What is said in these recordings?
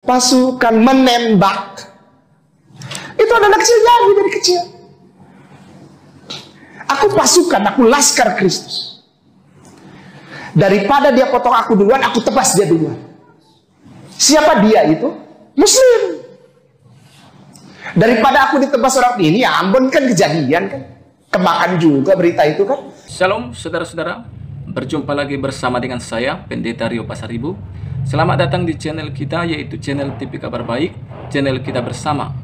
pasukan menembak. Itu anak kecil jadi dari kecil. Aku pasukan, aku laskar Kristus. Daripada dia potong aku duluan, aku tebas dia duluan. Siapa dia itu? Muslim. Daripada aku ditebas orang ini, ya ampun, kan kejadian kan. Kemakan juga berita itu kan. Shalom saudara-saudara, berjumpa lagi bersama dengan saya, Pendeta Rio Pasaribu. Selamat datang di channel kita, yaitu channel TV Kabar Baik, channel kita bersama.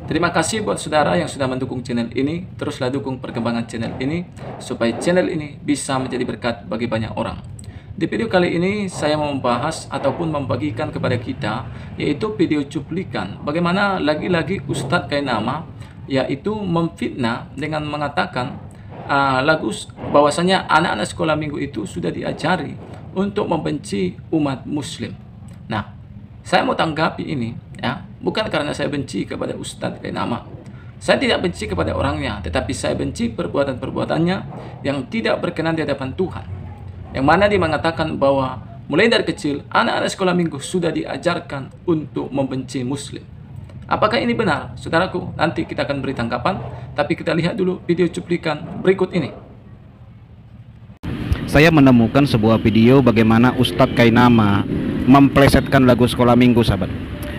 Terima kasih buat saudara yang sudah mendukung channel ini. Teruslah dukung perkembangan channel ini, supaya channel ini bisa menjadi berkat bagi banyak orang. Di video kali ini saya mau membahas ataupun membagikan kepada kita, yaitu video cuplikan bagaimana lagi-lagi Ustadz Kainama yaitu memfitnah dengan mengatakan bahwasanya anak-anak sekolah minggu itu sudah diajari untuk membenci umat muslim. Nah, saya mau tanggapi ini ya, bukan karena saya benci kepada Ustadz Kainama. Saya tidak benci kepada orangnya, tetapi saya benci perbuatan-perbuatannya yang tidak berkenan di hadapan Tuhan. Yang mana dia mengatakan bahwa mulai dari kecil anak-anak sekolah minggu sudah diajarkan untuk membenci muslim. Apakah ini benar? Saudaraku, nanti kita akan beri tanggapan, tapi kita lihat dulu video cuplikan berikut ini. Saya menemukan sebuah video bagaimana Ustadz Kainama memplesetkan lagu sekolah minggu, sahabat.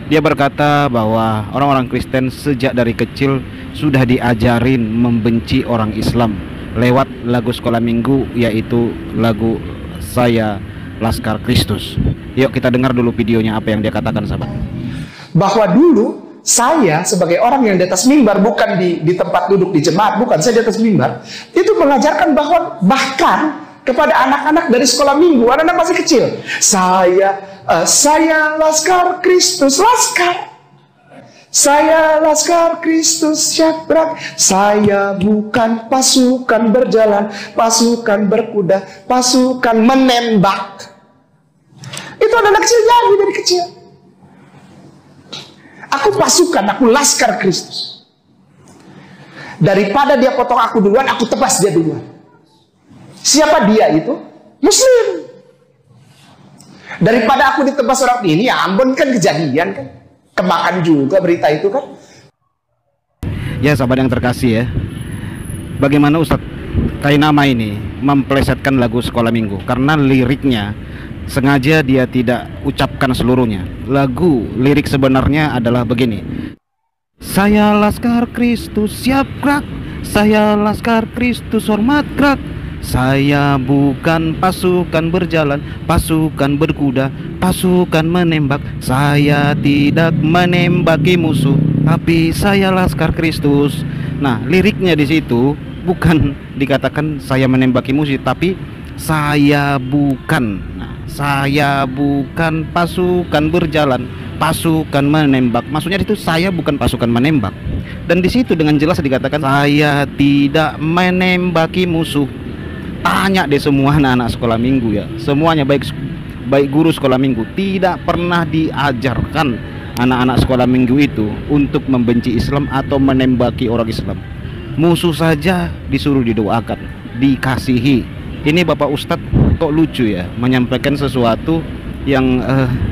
Dia berkata bahwa orang-orang Kristen sejak dari kecil sudah diajarin membenci orang Islam lewat lagu sekolah minggu, yaitu lagu Saya Laskar Kristus. Yuk kita dengar dulu videonya, apa yang dia katakan, sahabat. Bahwa dulu saya sebagai orang yang di atas mimbar, bukan di tempat duduk di jemaat, bukan, saya di atas mimbar, itu mengajarkan bahwa bahkan kepada anak-anak dari sekolah minggu, anak-anak masih kecil, saya Laskar Kristus, laskar. Saya Laskar Kristus Syadrak, saya bukan pasukan berjalan, pasukan berkuda, pasukan menembak. Itu anak kecil jadi dari kecil. Aku pasukan, aku laskar Kristus. Daripada dia potong aku duluan, aku tebas dia duluan. Siapa dia itu? Muslim. Daripada aku ditebas orang ini, ya ampun, kan kejadian kan. Kemakan juga berita itu kan. Ya sahabat yang terkasih ya, bagaimana Ustadz Kainama ini memplesetkan lagu sekolah minggu, karena liriknya sengaja dia tidak ucapkan seluruhnya. Lirik sebenarnya adalah begini: Saya Laskar Kristus siap gerak, saya Laskar Kristus hormat gerak, saya bukan pasukan berjalan, pasukan berkuda, pasukan menembak, saya tidak menembaki musuh, tapi saya Laskar Kristus. Nah, liriknya di situ bukan dikatakan saya menembaki musuh, tapi saya bukan. Nah, saya bukan pasukan berjalan, pasukan menembak. Maksudnya itu saya bukan pasukan menembak. Dan di situ dengan jelas dikatakan saya tidak menembaki musuh. Tanya deh semua anak-anak sekolah minggu ya, semuanya baik guru sekolah minggu, tidak pernah diajarkan anak-anak sekolah minggu itu untuk membenci Islam atau menembaki orang Islam. Musuh saja disuruh didoakan, dikasihi. Ini Bapak Ustadz kok lucu ya, menyampaikan sesuatu yang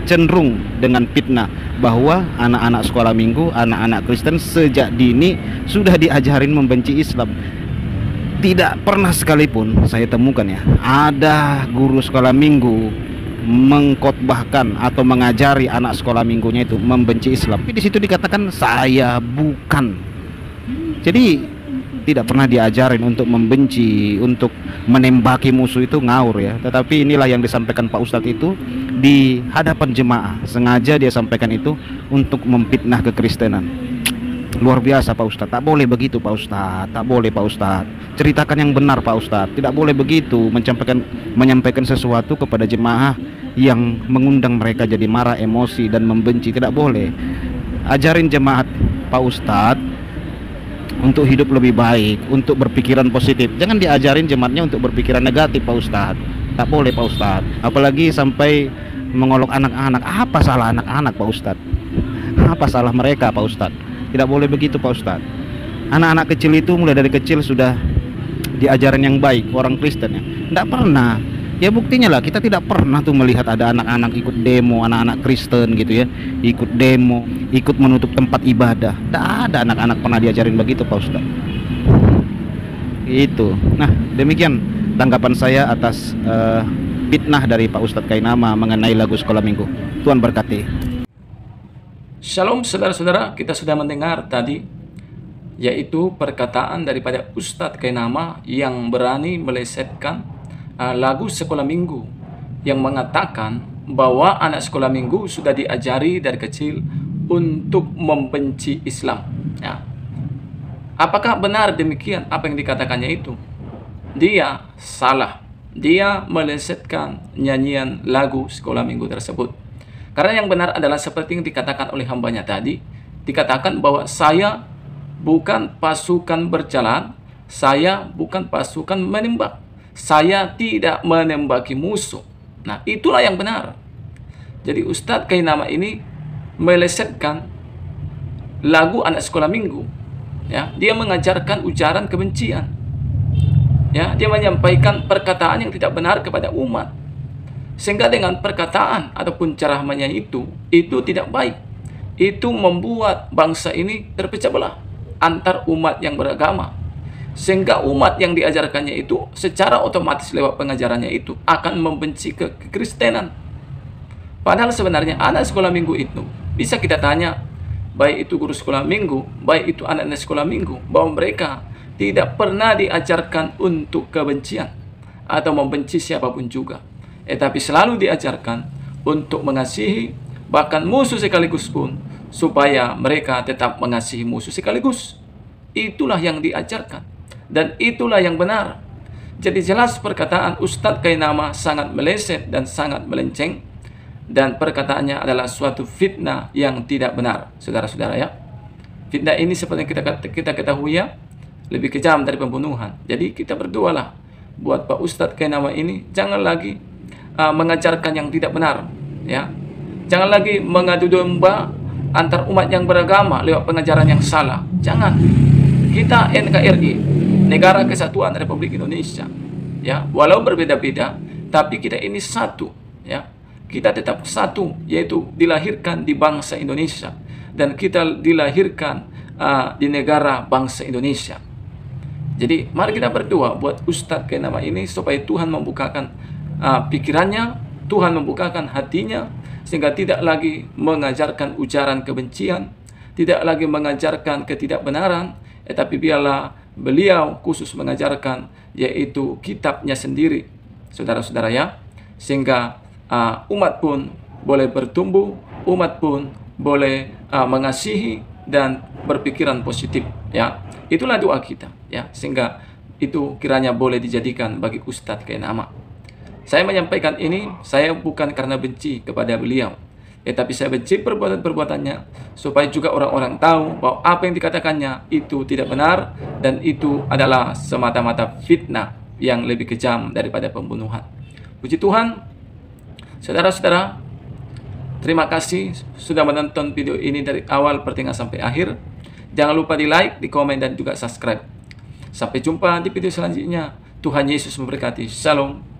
cenderung dengan fitnah, bahwa anak-anak sekolah minggu, anak-anak Kristen sejak dini sudah diajarin membenci Islam. Tidak pernah sekalipun saya temukan ya, ada guru sekolah minggu mengkhotbahkan atau mengajari anak sekolah minggunya itu membenci Islam. Tapi di situ dikatakan saya bukan. Jadi tidak pernah diajarin untuk membenci, untuk menembaki musuh, itu ngawur ya. Tetapi inilah yang disampaikan Pak Ustadz itu di hadapan jemaah. Sengaja dia sampaikan itu untuk memfitnah kekristenan. Luar biasa Pak Ustadz, tak boleh begitu Pak Ustadz, tak boleh Pak Ustadz. Ceritakan yang benar Pak Ustadz, tidak boleh begitu menyampaikan sesuatu kepada jemaah yang mengundang mereka jadi marah, emosi dan membenci, tidak boleh. Ajarin jemaat Pak Ustadz untuk hidup lebih baik, untuk berpikiran positif. Jangan diajarin jemaatnya untuk berpikiran negatif Pak Ustadz. Tak boleh Pak Ustadz. Apalagi sampai mengolok anak-anak. Apa salah anak-anak Pak Ustadz? Apa salah mereka Pak Ustadz? Tidak boleh begitu Pak Ustadz. Anak-anak kecil itu mulai dari kecil sudah diajarin yang baik, orang Kristen ya. Tidak pernah Ya buktinya lah, kita tidak pernah tuh melihat ada anak-anak ikut demo, anak-anak Kristen gitu ya, ikut demo, ikut menutup tempat ibadah. Tidak ada anak-anak pernah diajarin begitu Pak Ustadz. Itu. Nah, demikian tanggapan saya atas fitnah dari Pak Ustadz Kainama mengenai lagu sekolah minggu. Tuhan berkati. Shalom saudara-saudara, kita sudah mendengar tadi, yaitu perkataan daripada Ustadz Kainama yang berani melesetkan lagu sekolah minggu, yang mengatakan bahwa anak sekolah minggu sudah diajari dari kecil untuk membenci Islam. Ya. Apakah benar demikian apa yang dikatakannya itu? Dia salah. Dia melesetkan nyanyian lagu sekolah minggu tersebut. Karena yang benar adalah seperti yang dikatakan oleh hambanya tadi, dikatakan bahwa saya bukan pasukan berjalan, saya bukan pasukan menembak. Saya tidak menembaki musuh. Nah, itulah yang benar. Jadi Ustadz Kainama ini melesetkan lagu anak sekolah minggu. Ya, dia mengajarkan ujaran kebencian. Ya, dia menyampaikan perkataan yang tidak benar kepada umat. Sehingga dengan perkataan ataupun ceramahnya itu tidak baik. Itu membuat bangsa ini terpecah belah antar umat yang beragama. Sehingga umat yang diajarkannya itu secara otomatis lewat pengajarannya itu akan membenci kekristenan. Padahal sebenarnya anak sekolah minggu itu bisa kita tanya, baik itu guru sekolah minggu, baik itu anak-anak sekolah minggu, bahwa mereka tidak pernah diajarkan untuk kebencian atau membenci siapapun juga. Tapi selalu diajarkan untuk mengasihi, bahkan musuh sekaligus pun, supaya mereka tetap mengasihi musuh sekaligus. Itulah yang diajarkan. Dan itulah yang benar. Jadi jelas perkataan Ustadz Kainama sangat meleset dan sangat melenceng. Dan perkataannya adalah suatu fitnah yang tidak benar, saudara-saudara ya. Fitnah ini seperti yang kita ketahui ya, lebih kejam dari pembunuhan. Jadi kita berdoalah buat Pak Ustadz Kainama ini, jangan lagi mengajarkan yang tidak benar ya. Jangan lagi mengadu domba antar umat yang beragama lewat pengajaran yang salah. Jangan. Kita NKRI, Negara Kesatuan Republik Indonesia, ya, walau berbeda-beda, tapi kita ini satu, ya. Kita tetap satu, yaitu dilahirkan di bangsa Indonesia dan kita dilahirkan di negara bangsa Indonesia. Jadi mari kita berdoa buat Ustadz Kainama ini supaya Tuhan membukakan pikirannya, Tuhan membukakan hatinya, sehingga tidak lagi mengajarkan ujaran kebencian, tidak lagi mengajarkan ketidakbenaran, tetapi biarlah beliau khusus mengajarkan yaitu kitabnya sendiri, saudara-saudara ya, sehingga umat pun boleh bertumbuh, umat pun boleh mengasihi dan berpikiran positif ya. Itulah doa kita ya, sehingga itu kiranya boleh dijadikan bagi Ustadz Kainama. Saya menyampaikan ini, saya bukan karena benci kepada beliau, tapi saya benci perbuatan-perbuatannya supaya juga orang-orang tahu bahwa apa yang dikatakannya itu tidak benar dan itu adalah semata-mata fitnah yang lebih kejam daripada pembunuhan. Puji Tuhan, saudara-saudara, terima kasih sudah menonton video ini dari awal pertengahan sampai akhir. Jangan lupa di like, di komen, dan juga subscribe. Sampai jumpa di video selanjutnya. Tuhan Yesus memberkati. Shalom.